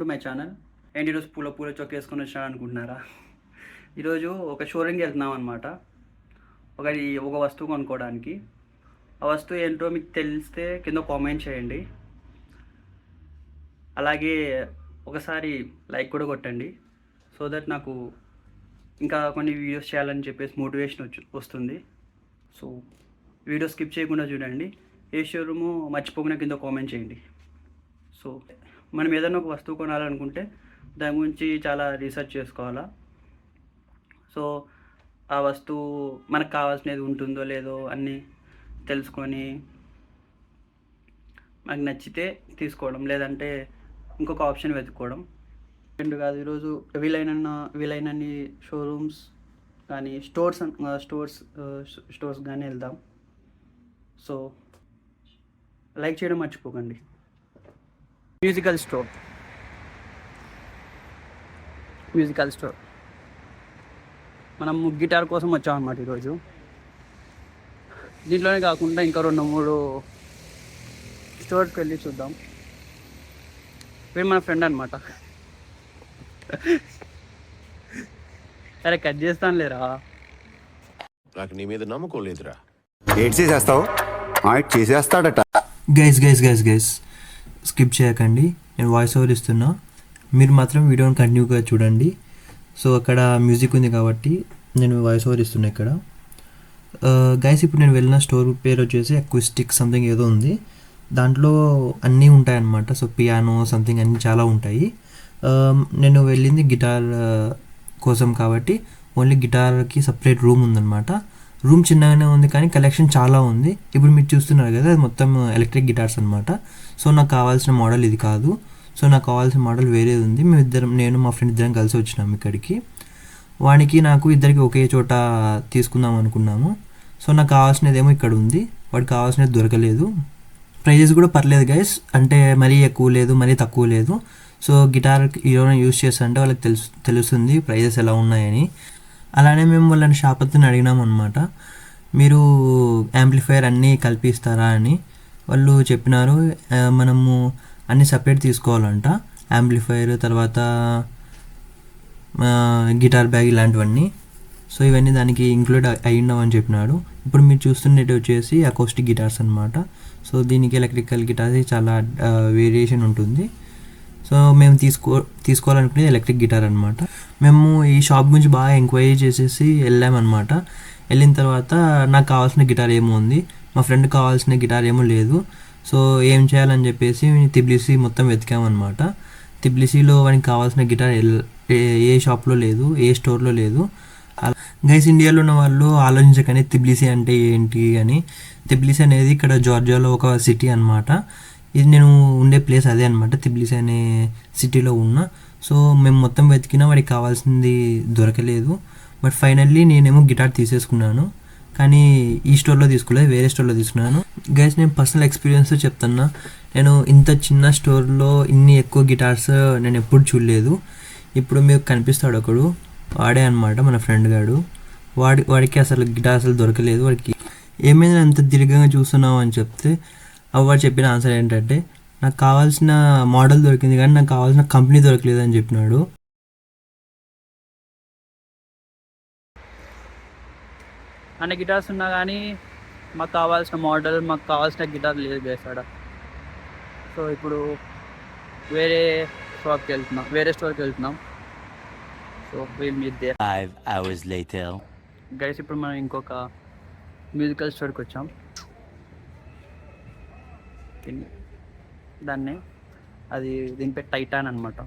To my channel. ఏంటి ఈరోజు పూల పూల చొక్క వేసుకొని వచ్చాను అనుకుంటున్నారా? ఈరోజు ఒక షోరూమ్కి వెళ్తున్నాం అనమాట. ఒక వస్తువు కొనుక్కోవడానికి. ఆ వస్తువు ఏంటో మీకు తెలిస్తే కింద కామెంట్ చేయండి. అలాగే ఒకసారి లైక్ కూడా కొట్టండి. సో దట్ నాకు ఇంకా కొన్ని వీడియోస్ చేయాలని చెప్పేసి మోటివేషన్ వస్తుంది. సో వీడియో స్కిప్ చేయకుండా చూడండి. ఏ షోరూము మర్చిపోకుండా కింద కామెంట్ చేయండి. సో మనం ఏదైనా ఒక వస్తువు కొనాలనుకుంటే దాని గురించి చాలా రీసెర్చ్ చేసుకోవాలా. సో ఆ వస్తువు మనకు కావాల్సినది ఉంటుందో లేదో అన్నీ తెలుసుకొని మనకు నచ్చితే తీసుకోవడం, లేదంటే ఇంకొక ఆప్షన్ వెతుక్కోవడం. రెండు కాదు, ఈరోజు వీలైనన్ని షోరూమ్స్ కానీ స్టోర్స్ కానీ వెళ్దాం. సో లైక్ చేయడం మర్చిపోకండి. మ్యూజికల్ స్టోర్ మనం గిటార్ కోసం వచ్చాం అన్నమాట ఈరోజు. దీంట్లోనే కాకుండా ఇంకా 2-3 స్టోర్స్కి వెళ్ళి చూద్దాం. వీడు మన ఫ్రెండ్ అనమాట. సరే కట్ చేస్తాను లేరా, నాకు నీ మీద నమ్మకం లేదురా. ఏడ్ చేసేస్తావు చేసేస్తాడట. గైస్ స్కిప్ చేయకండి, నేను వాయిస్ ఓవర్ ఇస్తున్నా, మీరు మాత్రం వీడియోని కంటిన్యూగా చూడండి. సో అక్కడ మ్యూజిక్ ఉంది కాబట్టి నేను వాయిస్ ఓవర్ ఇస్తున్నా ఇక్కడ. గైస్ ఇప్పుడు నేను వెళ్ళిన స్టోర్ పేరు వచ్చేసి అక్విస్టిక్ సంథింగ్ ఏదో ఉంది. దాంట్లో అన్నీ ఉంటాయి అన్నమాట. సో పియానో సంథింగ్ అన్నీ చాలా ఉంటాయి. నేను వెళ్ళింది గిటార్ కోసం కాబట్టి ఓన్లీ గిటార్కి సపరేట్ రూమ్ ఉందన్నమాట. రూమ్ చిన్నగానే ఉంది కానీ కలెక్షన్ చాలా ఉంది. ఇప్పుడు మీరు చూస్తున్నారు కదా, అది మొత్తం ఎలక్ట్రిక్ గిటార్స్ అనమాట. సో నాకు కావాల్సిన మోడల్ ఇది కాదు. సో నాకు కావాల్సిన మోడల్ వేరేది ఉంది. నేను మా ఫ్రెండ్ ఇద్దరం కలిసి వచ్చినాము ఇక్కడికి. వాడికి నాకు ఇద్దరికి ఒకే చోట తీసుకుందాం అనుకున్నాము. సో నాకు కావాల్సినదేమో ఇక్కడ ఉంది, వాడికి కావాల్సినది దొరకలేదు. ప్రైజెస్ కూడా పర్లేదు గైస్, అంటే మరీ ఎక్కువ లేదు మరీ తక్కువ లేదు. సో గిటార్ ఎవరైనా యూజ్ చేస్తారంటే వాళ్ళకి తెలుస్తుంది ప్రైజెస్ ఎలా ఉన్నాయని. అలానే మేము వాళ్ళని షాప్ అతను అడిగినాం అనమాట, మీరు యాంప్లిఫైయర్ అన్నీ కల్పిస్తారా అని. వాళ్ళు చెప్పినారు మనము అన్నీ సపరేట్ తీసుకోవాలంట, యాంప్లిఫైయర్ తర్వాత గిటార్ బ్యాగ్ ఇలాంటివన్నీ. సో ఇవన్నీ దానికి ఇంక్లూడ్ అయి ఉండవని చెప్పినాడు. ఇప్పుడు మీరు చూస్తున్నట్టు వచ్చేసి అకౌస్టిక్ గిటార్స్ అనమాట. సో దీనికి ఎలక్ట్రికల్ గిటార్స్ చాలా వేరియేషన్ ఉంటుంది. సో మేము తీసుకోవాలనుకునేది ఎలక్ట్రిక్ గిటార్ అనమాట. మేము ఈ షాప్ గురించి బాగా ఎంక్వైరీ చేసేసి వెళ్ళామన్నమాట. వెళ్ళిన తర్వాత నాకు కావాల్సిన గిటార్ ఏమో ఉంది, మా ఫ్రెండ్ కావాల్సిన గిటార్ ఏమో లేదు. సో ఏం చేయాలని చెప్పేసి తిబ్లిసీ మొత్తం వెతికామన్నమాట. తిబ్లిసీలో వానికి కావాల్సిన గిటార్ ఏ షాప్లో లేదు, ఏ స్టోర్లో లేదు. గైస్ ఇండియాలో ఉన్న వాళ్ళు ఆలోచించకని తిబ్లిసీ అంటే ఏంటి అని. తిబ్లిసీ అనేది ఇక్కడ జార్జియాలో ఒక సిటీ అనమాట. ఇది నేను ఉండే ప్లేస్ అదే అనమాట, తిబ్లిసీ అనే సిటీలో ఉన్నా. సో మేము మొత్తం వెతికినా వాడికి కావాల్సింది దొరకలేదు. బట్ ఫైనల్లీ నేనేమో గిటార్ తీసేసుకున్నాను, కానీ ఈ స్టోర్లో తీసుకోలేదు, వేరే స్టోర్లో తీసుకున్నాను. గైస్ నేను పర్సనల్ ఎక్స్పీరియన్స్ చెప్తున్నా, నేను ఇంత చిన్న స్టోర్లో ఇన్ని ఎక్కువ గిటార్స్ నేను ఎప్పుడు చూడలేదు. ఇప్పుడు మీకు కనిపిస్తాడు ఒకడు, వాడే అనమాట మన ఫ్రెండ్ గాడు. వాడికి అసలు గిటార్ అసలు దొరకలేదు. వాడికి ఏమైనా అంత దీర్ఘంగా చూస్తున్నావు అని చెప్తే వాడు చెప్పిన ఆన్సర్ ఏంటంటే, నాకు కావాల్సిన మోడల్ దొరికింది కానీ నాకు కావాల్సిన కంపెనీ దొరకలేదు అని చెప్పినాడు. అన్ని గిటార్స్ ఉన్నా కానీ మాకు కావాల్సిన మోడల్, మాకు కావాల్సిన గిటార్ లేదు చేస్తాడ. సో ఇప్పుడు వేరే స్టోర్కి వెళ్తున్నాం. So we'll meet there. 5 hours later. Guys ఇప్పుడు మనం ఇంకొక మ్యూజికల్ స్టోర్కి వచ్చాం. దీని పేరు టైటాన్ అనమాట.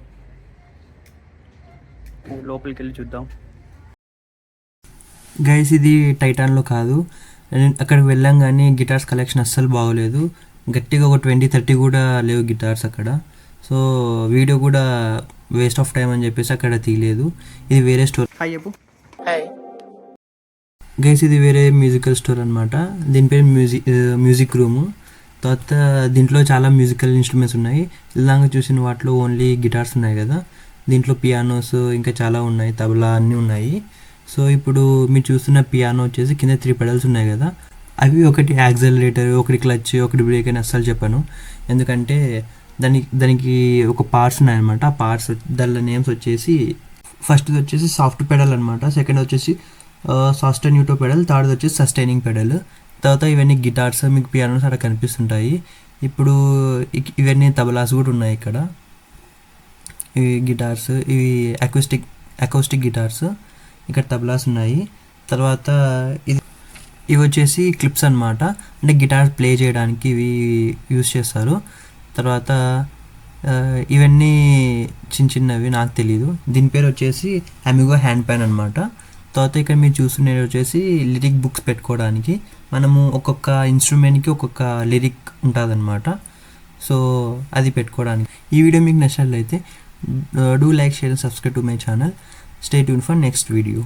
లోపలికి వెళ్ళి చూద్దాం. గైస్ ఇది టైటాన్లో కాదు, అక్కడికి వెళ్ళాం కానీ గిటార్స్ కలెక్షన్ అస్సలు బాగోలేదు. గట్టిగా ఒక 20-30 కూడా లేవు గిటార్స్ అక్కడ. సో వీడియో కూడా వేస్ట్ ఆఫ్ టైం అని చెప్పేసి అక్కడ తీయలేదు. ఇది వేరే స్టోర్. హాయ్ చెప్పు. గైస్ ఇది వేరే మ్యూజికల్ స్టోర్ అనమాట. దీని పేరు మ్యూజిక్ రూము. తర్వాత దీంట్లో చాలా మ్యూజికల్ ఇన్స్ట్రుమెంట్స్ ఉన్నాయి. ఇలాగా చూసిన వాటిలో ఓన్లీ గిటార్స్ ఉన్నాయి కదా, దీంట్లో పియానోస్ ఇంకా చాలా ఉన్నాయి, తబలా అన్నీ ఉన్నాయి. సో ఇప్పుడు మీరు చూస్తున్న పియానో వచ్చేసి కింద 3 పెడల్స్ ఉన్నాయి కదా, అవి ఒకటి యాక్సలరేటర్, ఒకటి క్లచ్, ఒకటి బ్రేక్ అని అస్సలు చెప్పాను. ఎందుకంటే దానికి ఒక పార్ట్స్ ఉన్నాయన్నమాట. ఆ పార్ట్స్ దాని నేమ్స్ వచ్చేసి ఫస్ట్ది వచ్చేసి సాఫ్ట్ పెడల్ అనమాట, సెకండ్ వచ్చేసి సాస్టెన్యూటో పెడల్, థర్డ్ వచ్చేసి సస్టైనింగ్ పెడల్. తర్వాత ఇవన్నీ గిటార్స్, మీకు పియానోస్ అక్కడ కనిపిస్తుంటాయి. ఇప్పుడు ఇవన్నీ తబలాస్ కూడా ఉన్నాయి ఇక్కడ. ఇవి గిటార్స్, ఇవి అకౌస్టిక్ గిటార్స్, ఇక్కడ తబలాస్ ఉన్నాయి. తర్వాత ఇవి వచ్చేసి క్లిప్స్ అనమాట, అంటే గిటార్ ప్లే చేయడానికి ఇవి యూస్ చేస్తారు. తర్వాత ఇవన్నీ చిన్నవి, నాకు తెలీదు. దీని పేరు వచ్చేసి అమిగో హ్యాండ్ ప్యాన్ అనమాట. తర్వాత ఇక్కడ మీరు చూస్తున్నది వచ్చేసి లిరిక్ బుక్స్ పెట్టుకోవడానికి. మనము ఒక్కొక్క ఇన్స్ట్రుమెంట్కి ఒక్కొక్క లిరిక్ ఉంటుందన్నమాట. సో అది పెట్టుకోవడానికి. ఈ వీడియో మీకు నచ్చినట్లయితే do like, share and subscribe to my channel. Stay tune for next video.